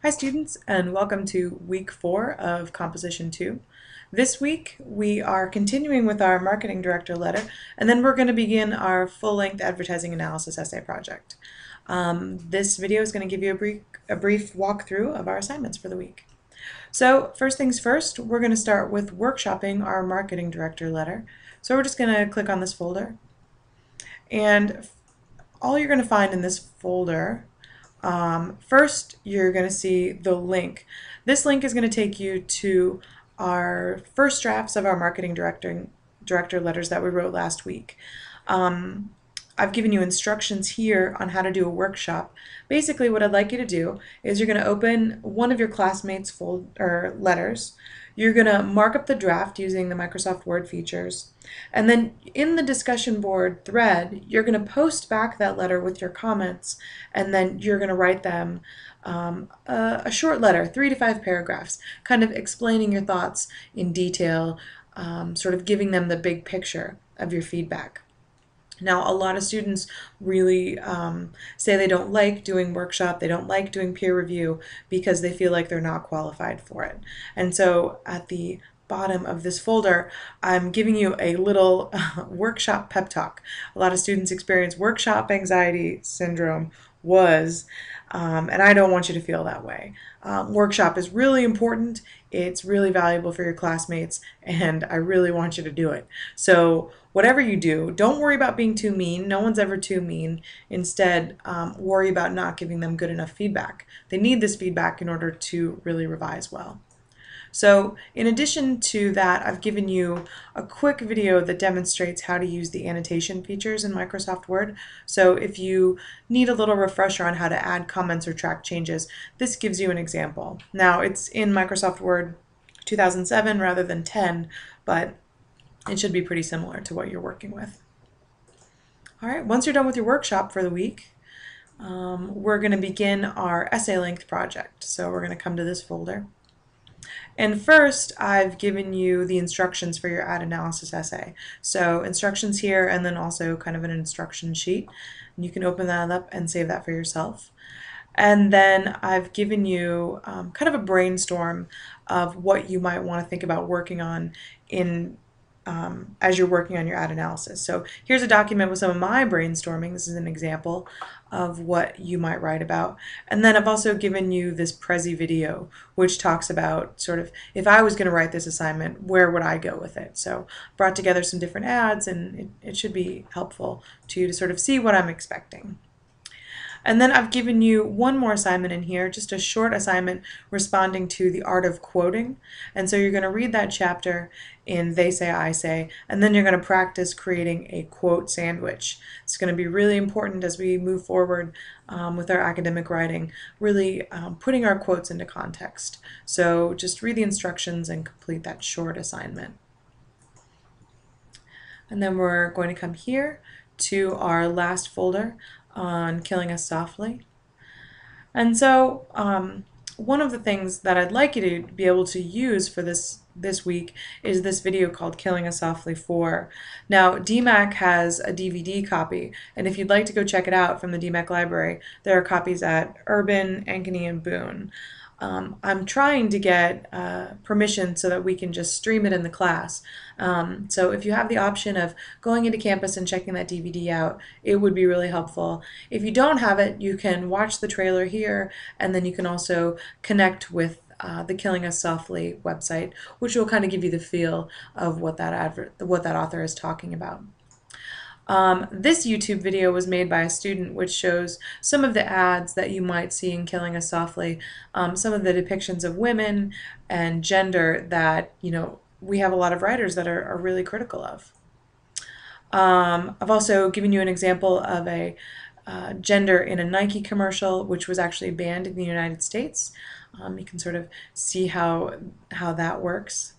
Hi students, and welcome to week 4 of Composition 2. This week we are continuing with our marketing director letter, and then we're going to begin our full-length advertising analysis essay project. This video is going to give you a brief walkthrough of our assignments for the week. So first things first, we're going to start with workshopping our marketing director letter. So we're just going to click on this folder, and all you're going to find in this folder, first you're going to see the link. This link is going to take you to our first drafts of our marketing director letters that we wrote last week. I've given you instructions here on how to do a workshop. Basically what I'd like you to do is you're going to open one of your classmates' letters. You're going to mark up the draft using the Microsoft Word features. And then in the discussion board thread, you're going to post back that letter with your comments, and then you're going to write them a short letter, 3 to 5 paragraphs, kind of explaining your thoughts in detail, sort of giving them the big picture of your feedback. Now, a lot of students really say they don't like doing workshop, they don't like doing peer review because they feel like they're not qualified for it. And so at the bottom of this folder, I'm giving you a little workshop pep talk. A lot of students experience workshop anxiety syndrome and I don't want you to feel that way. Workshop is really important, it's really valuable for your classmates, and I really want you to do it. So whatever you do, don't worry about being too mean. No one's ever too mean. Instead, worry about not giving them good enough feedback. They need this feedback in order to really revise well. So in addition to that, I've given you a quick video that demonstrates how to use the annotation features in Microsoft Word. So if you need a little refresher on how to add comments or track changes, this gives you an example. Now it's in Microsoft Word 2007 rather than 10, but it should be pretty similar to what you're working with. All right, once you're done with your workshop for the week, we're going to begin our essay length project. So we're going to come to this folder. And first, I've given you the instructions for your ad analysis essay. So instructions here, and then also kind of an instruction sheet. And you can open that up and save that for yourself. And then I've given you kind of a brainstorm of what you might want to think about working on as you're working on your ad analysis. So here's a document with some of my brainstorming. This is an example of what you might write about. And then I've also given you this Prezi video, which talks about sort of, if I was going to write this assignment, where would I go with it? So brought together some different ads, and it should be helpful to you to sort of see what I'm expecting. And then I've given you one more assignment in here, just a short assignment responding to the art of quoting. And so you're going to read that chapter in They Say, I Say, and then you're going to practice creating a quote sandwich. It's going to be really important as we move forward with our academic writing, really putting our quotes into context. So just read the instructions and complete that short assignment. And then we're going to come here to our last folder on Killing Us Softly. And so one of the things that I'd like you to be able to use for this week is this video called Killing Us Softly 4. Now DMAC has a DVD copy, and if you'd like to go check it out from the DMAC library, there are copies at Urban, Ankeny, and Boone. I'm trying to get permission so that we can just stream it in the class. So if you have the option of going into campus and checking that DVD out, it would be really helpful. If you don't have it, you can watch the trailer here, and then you can also connect with the Killing Us Softly website, which will kind of give you the feel of what that author is talking about. This YouTube video was made by a student, which shows some of the ads that you might see in Killing Us Softly, some of the depictions of women and gender that, we have a lot of writers that are really critical of. I've also given you an example of a gender in a Nike commercial, which was actually banned in the United States. You can sort of see how that works.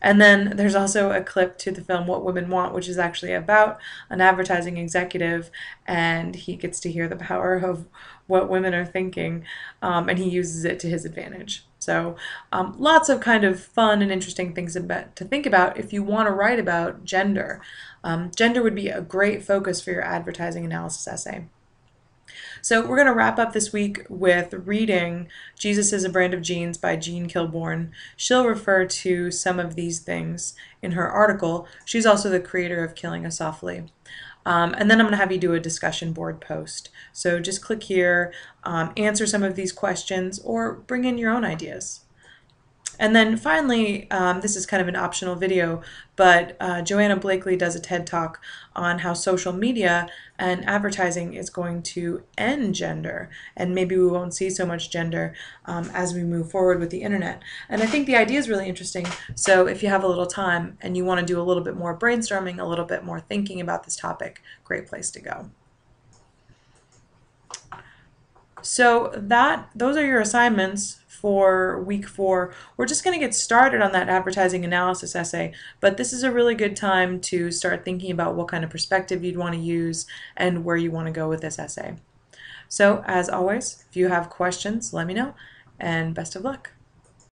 And then there's also a clip to the film What Women Want, which is actually about an advertising executive, and he gets to hear the power of what women are thinking, and he uses it to his advantage. So lots of kind of fun and interesting things to think about if you want to write about gender. Gender would be a great focus for your advertising analysis essay. So we're going to wrap up this week with reading Jesus is a Brand of Jeans by Jean Kilbourne. She'll refer to some of these things in her article. She's also the creator of Killing Us Softly. And then I'm going to have you do a discussion board post. So just click here, answer some of these questions, or bring in your own ideas. And then finally, this is kind of an optional video, but Joanna Blakely does a TED Talk on how social media and advertising is going to end gender, and maybe we won't see so much gender as we move forward with the internet. And I think the idea is really interesting, so if you have a little time and you want to do a little bit more brainstorming, a little bit more thinking about this topic, great place to go. So those are your assignments for week 4. We're just going to get started on that advertising analysis essay, but this is a really good time to start thinking about what kind of perspective you'd want to use and where you want to go with this essay. So as always, if you have questions, let me know, and best of luck.